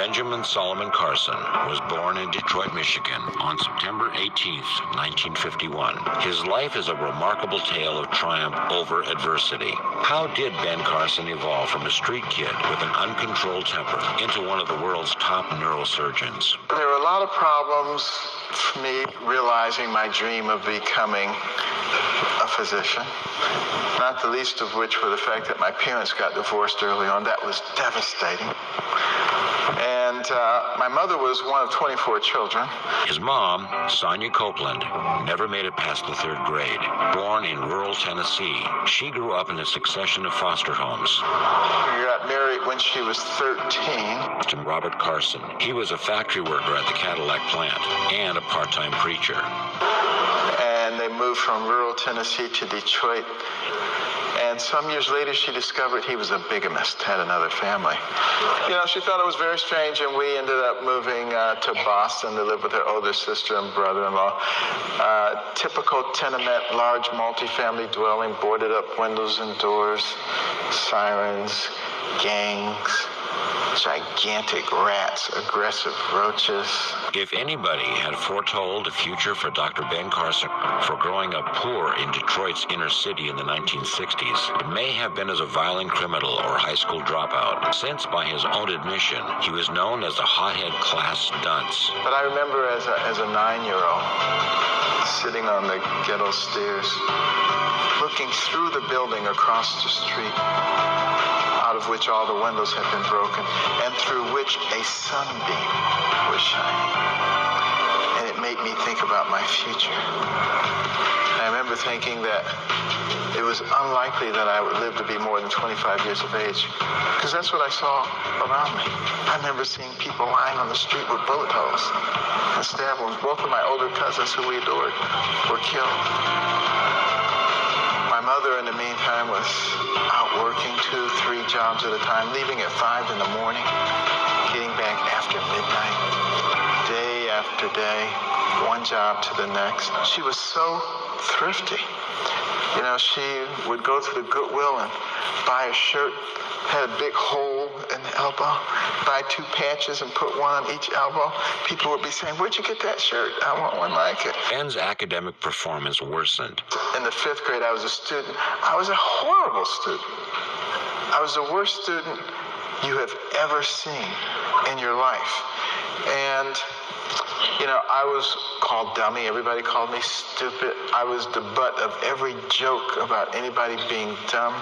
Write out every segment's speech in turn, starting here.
Benjamin Solomon Carson was born in Detroit, Michigan on September 18, 1951. His life is a remarkable tale of triumph over adversity. How did Ben Carson evolve from a street kid with an uncontrolled temper into one of the world's top neurosurgeons? There were a lot of problems for me realizing my dream of becoming a physician, not the least of which were the fact that my parents got divorced early on. That was devastating. And my mother was one of 24 children. His mom, Sonya Copeland, never made it past the 3rd grade. Born in rural Tennessee, she grew up in a succession of foster homes. We got married when she was 13. To Robert Carson. He was a factory worker at the Cadillac plant and a part-time preacher. And they moved from rural Tennessee to Detroit. And some years later, she discovered he was a bigamist, had another family. You know, she thought it was very strange, and we ended up moving to Boston to live with her older sister and brother-in-law. Typical tenement, large multifamily dwelling, boarded up windows and doors, sirens, gangs, gigantic rats, aggressive roaches. If anybody had foretold a future for Dr. Ben Carson for growing up poor in Detroit's inner city in the 1960s, it may have been as a violent criminal or high school dropout, since by his own admission, he was known as a hothead class dunce. But I remember as a 9-year-old, sitting on the ghetto stairs, looking through the building across the street, out of which all the windows had been broken, and through which a sunbeam was shining. And it made me think about my future. And I remember thinking that it was unlikely that I would live to be more than 25 years of age, because that's what I saw around me. I remember seeing people lying on the street with bullet holes and stab wounds. Both of my older cousins who we adored were killed. My mother, in the meantime, was out working 2-3 jobs at a time, leaving at 5 in the morning, getting back after midnight, day after day, one job to the next. She was so thrifty. You know, she would go to the Goodwill and buy a shirt, had a big hole in the elbow, buy 2 patches and put one on each elbow. People would be saying, "Where'd you get that shirt? I want one like it." Ben's academic performance worsened. In the 5th grade, I was a student. I was a horrible student. I was the worst student you have ever seen in your life. And, you know, I was called dummy. Everybody called me stupid. I was the butt of every joke about anybody being dumb.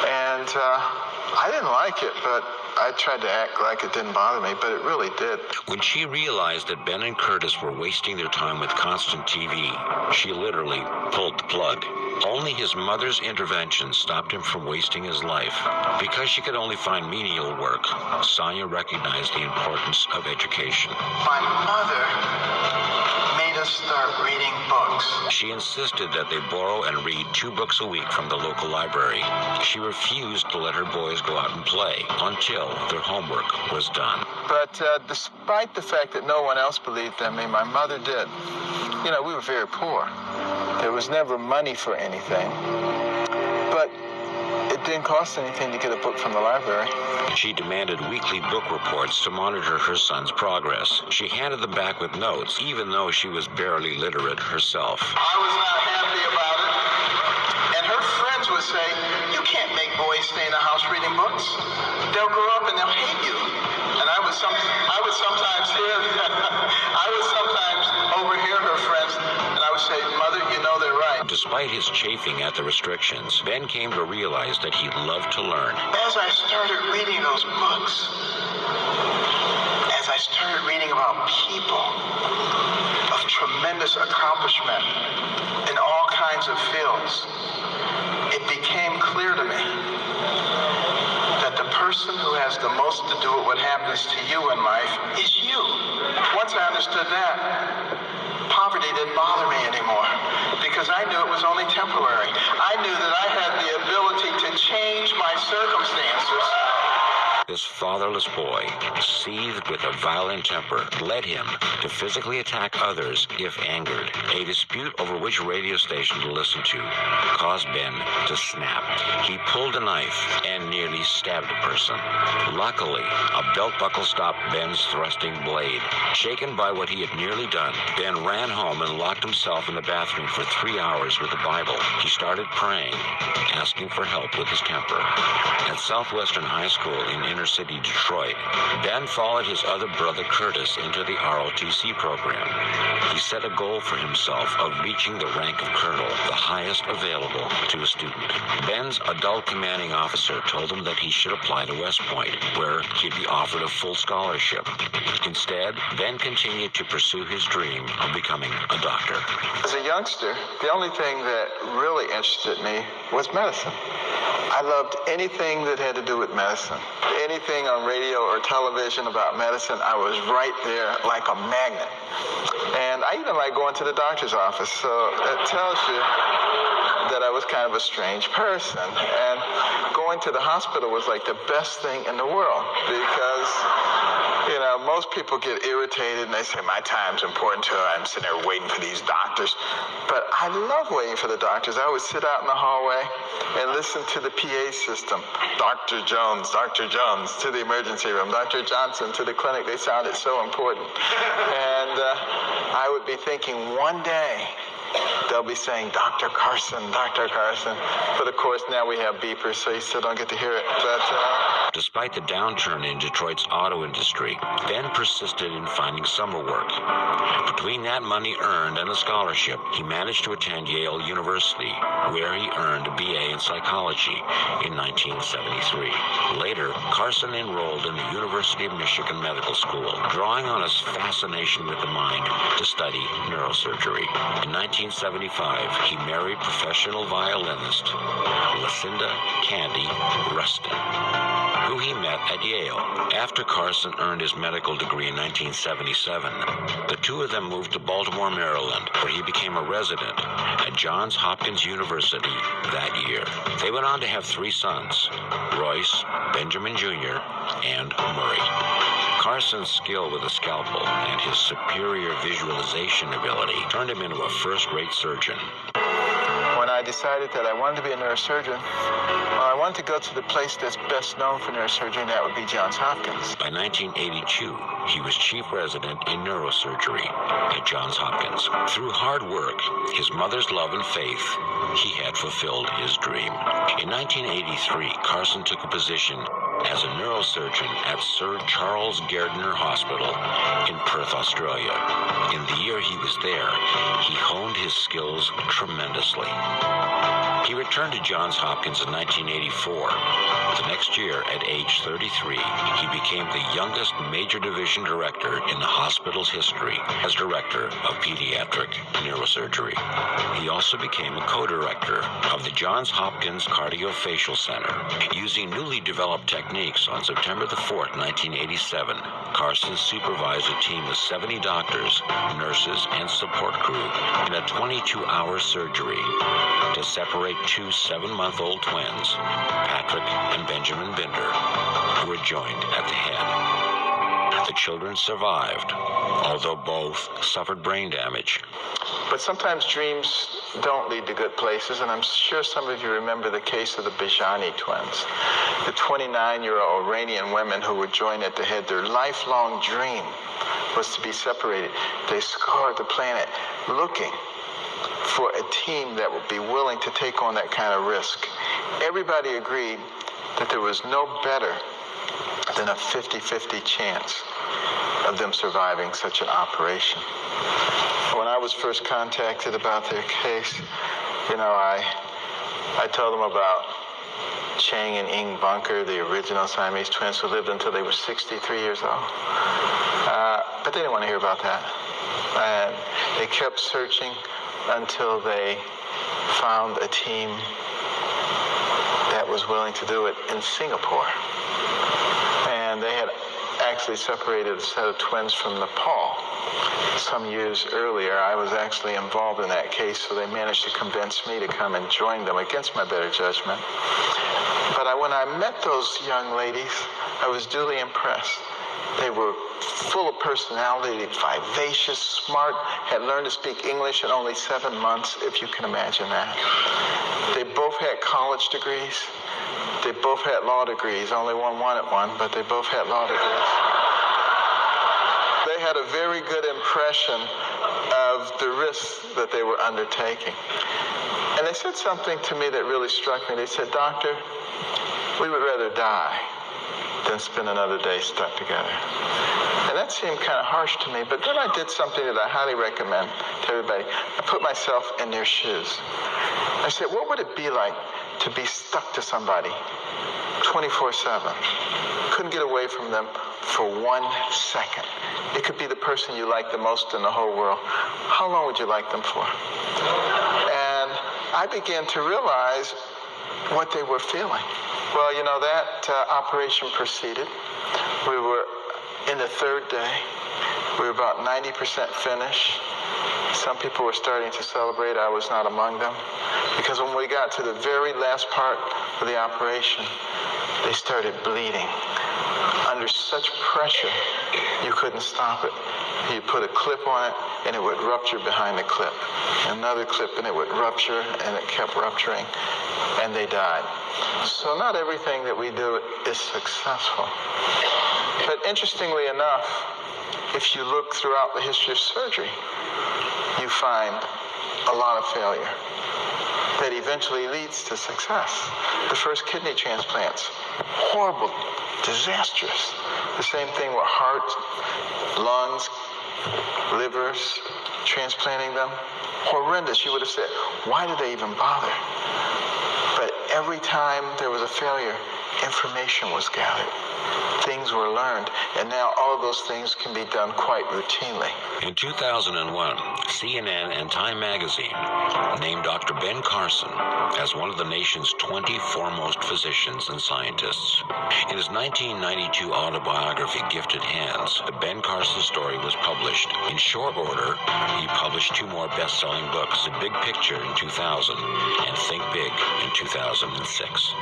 And I didn't like it, but I tried to act like it didn't bother me, but it really did. When she realized that Ben and Curtis were wasting their time with constant TV, she literally pulled the plug. Only his mother's intervention stopped him from wasting his life. Because she could only find menial work, Sonya recognized the importance of education. My mother made us start reading books. She insisted that they borrow and read 2 books a week from the local library. She refused to let her boys go out and play until their homework was done. But despite the fact that no one else believed in me, my mother did. You know, we were very poor. There was never money for anything. But it didn't cost anything to get a book from the library. She demanded weekly book reports to monitor her son's progress. She handed them back with notes, even though she was barely literate herself. I was not happy about it. And her friends would say, "You can't make boys stay in the house reading books. They'll grow up and they'll hate you." And I would sometimes overhear her friends, and I would say, "Mother, you know they're right." Despite his chafing at the restrictions, Ben came to realize that he loved to learn. As I started reading those books, as I started reading about people of tremendous accomplishment in all kinds of fields, it became clear to me that the person who has the most to do with what happens to you in life is you. Once I understood that, poverty didn't bother me anymore, because I knew it was only temporary. I knew that I had the ability to change my circumstances. This fatherless boy, seethed with a violent temper, led him to physically attack others if angered. A dispute over which radio station to listen to caused Ben to snap. He pulled a knife Ben nearly stabbed a person. Luckily, a belt buckle stopped Ben's thrusting blade. Shaken by what he had nearly done, Ben ran home and locked himself in the bathroom for 3 hours with the Bible. He started praying, asking for help with his temper. At Southwestern High School in inner-city Detroit, Ben followed his other brother Curtis into the ROTC program. He set a goal for himself of reaching the rank of colonel, the highest available to a student. Ben's adult commanding officer told him that he should apply to West Point, where he'd be offered a full scholarship. Instead, Ben continued to pursue his dream of becoming a doctor. As a youngster, the only thing that really interested me was medicine. I loved anything that had to do with medicine. Anything on radio or television about medicine, I was right there like a magnet. And I even like going to the doctor's office, so it tells you that I was kind of a strange person. And going to the hospital was like the best thing in the world because, you know, most people get irritated and they say, my time's important too. I'm sitting there waiting for these doctors. But I love waiting for the doctors. I would sit out in the hallway and listen to the PA system. Dr. Jones, to the emergency room. Dr. Johnson to the clinic. They sounded so important. And I would be thinking one day, they'll be saying, Dr. Carson. But of course, now we have beepers, so you still don't get to hear it. But despite the downturn in Detroit's auto industry, Ben persisted in finding summer work. Between that money earned and the scholarship, he managed to attend Yale University, where he earned a BA in psychology in 1973. Later, Carson enrolled in the University of Michigan Medical School, drawing on his fascination with the mind to study neurosurgery. In 1975, he married professional violinist Lucinda Candy Rustin, who he met at Yale. After Carson earned his medical degree in 1977, the two of them moved to Baltimore, Maryland, where he became a resident at Johns Hopkins University that year. They went on to have 3 sons, Royce, Benjamin Jr., and Murray. Carson's skill with a scalpel and his superior visualization ability turned him into a first-rate surgeon. when I decided that I wanted to be a neurosurgeon, I wanted to go to the place that's best known for neurosurgery, and that would be Johns Hopkins. By 1982, he was chief resident in neurosurgery at Johns Hopkins. Through hard work, his mother's love and faith, he had fulfilled his dream. In 1983, Carson took a position as a neurosurgeon at Sir Charles Gairdner Hospital in Perth, Australia. In the year he was there, he honed his skills tremendously. He returned to Johns Hopkins in 1984. The next year, at age 33, he became the youngest major division director in the hospital's history as director of pediatric neurosurgery. He also became a co-director of the Johns Hopkins Cardiofacial Center. Using newly developed techniques, on September the 4th, 1987, Carson supervised a team of 70 doctors, nurses, and support crew in a 22-hour surgery to separate two 7-month-old twins, Patrick and Benjamin Binder, who were joined at the head. The children survived, although both suffered brain damage. But sometimes dreams don't lead to good places, and I'm sure some of you remember the case of the Bijani twins, the 29-year-old Iranian women who were joined at the head. Their lifelong dream was to be separated. They scoured the planet looking for a team that would be willing to take on that kind of risk. Everybody agreed that there was no better than a 50-50 chance of them surviving such an operation. When I was first contacted about their case, I told them about Chang and Ing Bunker, the original Siamese twins who lived until they were 63 years old. But they didn't want to hear about that. And they kept searching until they found a team that was willing to do it in Singapore. And they had actually separated a set of twins from Nepal. Some years earlier, I was actually involved in that case, so they managed to convince me to come and join them against my better judgment. But when I met those young ladies, I was duly impressed. They were full of personality, vivacious, smart, had learned to speak English in only 7 months, if you can imagine that. They both had college degrees. They both had law degrees. Only one wanted one, but they both had law degrees. They had a very good impression of the risks that they were undertaking. And they said something to me that really struck me. They said, "Doctor, we would rather die than spend another day stuck together." And that seemed kind of harsh to me, but then I did something that I highly recommend to everybody. I put myself in their shoes. I said, what would it be like to be stuck to somebody 24/7? Couldn't get away from them for 1 second. It could be the person you like the most in the whole world. How long would you like them for? And I began to realize what they were feeling. Well, you know, that operation proceeded. We were in the third day. We were about 90% finished. Some people were starting to celebrate. I was not among them. Because when we got to the very last part of the operation, they started bleeding. Under such pressure, you couldn't stop it. You put a clip on it, and it would rupture behind the clip. Another clip, and it would rupture, and it kept rupturing, and they died. So not everything that we do is successful. But interestingly enough, if you look throughout the history of surgery, you find a lot of failure that eventually leads to success. The first kidney transplants, horrible, disastrous. The same thing with heart, lungs, livers, transplanting them. Horrendous. You would have said, why did they even bother? But every time there was a failure, information was gathered. Things were learned, and now all of those things can be done quite routinely. In 2001, CNN and Time magazine named Dr. Ben Carson as one of the nation's 20 foremost physicians and scientists. In his 1992 autobiography, Gifted Hands, the Ben Carson story was published. In short order, he published 2 more best-selling books, The Big Picture in 2000 and Think Big in 2006.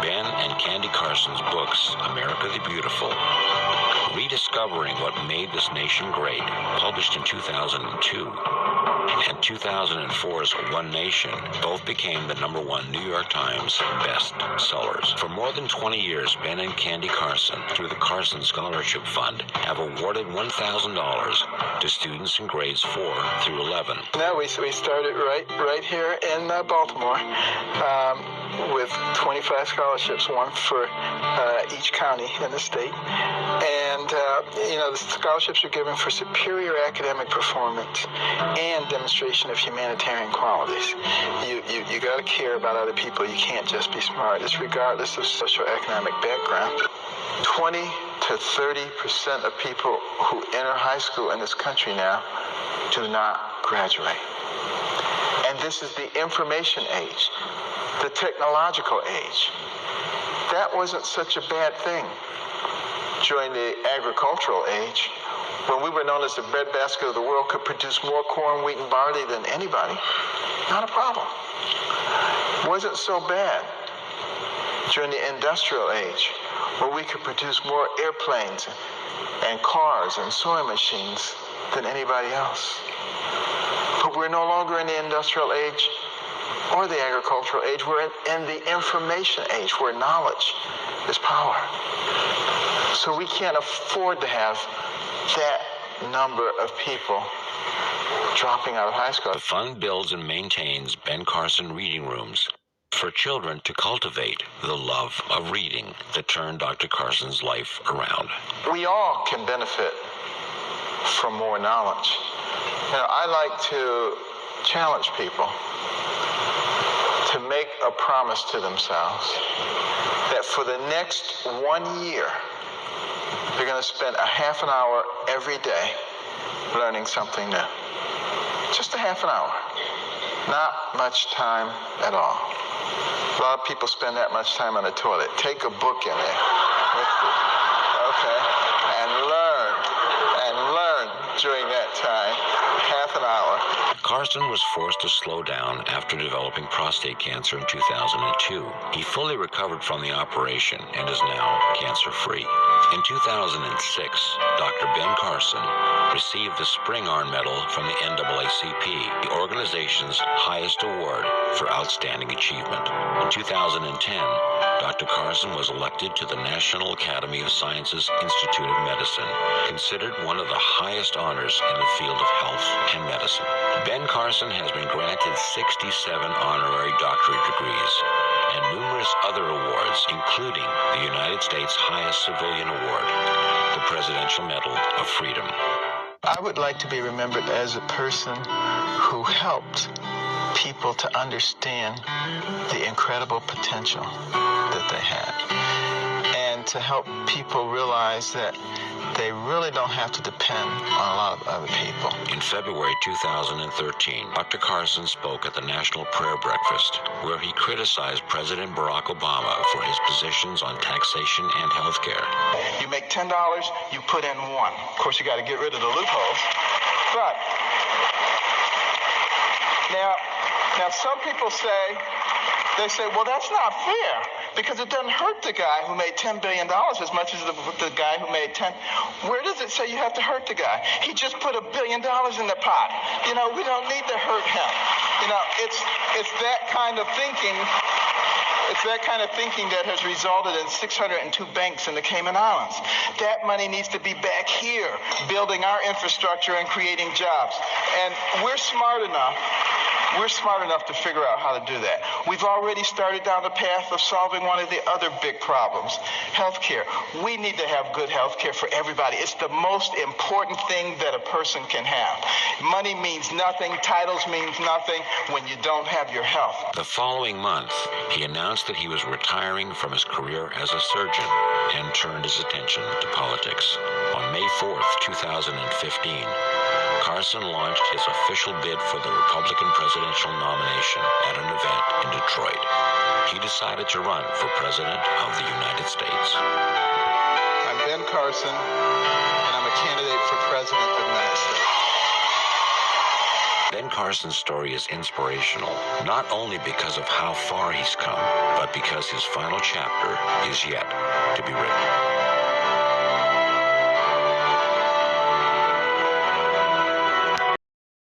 Ben and Candy Carson's books, America the Beautiful, Rediscovering What Made This Nation Great, published in 2002, and 2004's One Nation, both became the #1 New York Times best sellers. For more than 20 years, Ben and Candy Carson, through the Carson Scholarship Fund, have awarded $1,000 to students in grades 4 through 11. Now we started right here in Baltimore with 25 scholarships, one for each county in the state. And, the scholarships are given for superior academic performance and demonstration of humanitarian qualities. You got to care about other people. You can't just be smart. It's regardless of socioeconomic background. 20 to 30% of people who enter high school in this country now do not graduate. And this is the information age, the technological age. That wasn't such a bad thing during the agricultural age, when we were known as the breadbasket of the world, could produce more corn, wheat, and barley than anybody. Not a problem. Wasn't so bad during the industrial age, where we could produce more airplanes and cars and sewing machines than anybody else. But we're no longer in the industrial age or the agricultural age. We're in the information age, where knowledge is power. So we can't afford to have that number of people dropping out of high school. The fund builds and maintains Ben Carson reading rooms for children to cultivate the love of reading that turned Dr. Carson's life around. We all can benefit from more knowledge. I like to challenge people to make a promise to themselves that for the next 1 year, they're going to spend a half an hour every day learning something new. Just a half an hour. Not much time at all. A lot of people spend that much time on the toilet. Take a book in there. Okay? And learn during that time, half an hour. Carson was forced to slow down after developing prostate cancer in 2002. He fully recovered from the operation and is now cancer-free. In 2006, Dr. Ben Carson received the Spring Arm Medal from the NAACP, the organization's highest award for outstanding achievement. In 2010, Dr. Carson was elected to the National Academy of Sciences Institute of Medicine, considered one of the highest honors in the field of health and medicine. Ben Carson has been granted 67 honorary doctorate degrees and numerous other awards, including the United States' highest civilian award, the Presidential Medal of Freedom. I would like to be remembered as a person who helped people to understand the incredible potential that they had, and to help people realize that they really don't have to depend on a lot of other people. In February 2013, Dr. Carson spoke at the National Prayer Breakfast, where he criticized President Barack Obama for his positions on taxation and health care. You make $10, you put in $1. Of course, you got to get rid of the loopholes. But now some people say, well, that's not fair, because it doesn't hurt the guy who made $10 billion as much as the guy who made 10. Where does it say you have to hurt the guy? He just put $1 billion in the pot. We don't need to hurt him. It's that kind of thinking. It's that kind of thinking that has resulted in 602 banks in the Cayman Islands. That money needs to be back here, building our infrastructure and creating jobs. And we're smart enough to figure out how to do that. We've already started down the path of solving one of the other big problems, healthcare. We need to have good healthcare for everybody. It's the most important thing that a person can have. Money means nothing, titles means nothing when you don't have your health. The following month, he announced that he was retiring from his career as a surgeon and turned his attention to politics. On May 4th, 2015, Carson launched his official bid for the Republican presidential nomination at an event in Detroit. He decided to run for president of the United States. I'm Ben Carson, and I'm a candidate for president of the United States. Ben Carson's story is inspirational, not only because of how far he's come, but because his final chapter is yet to be written.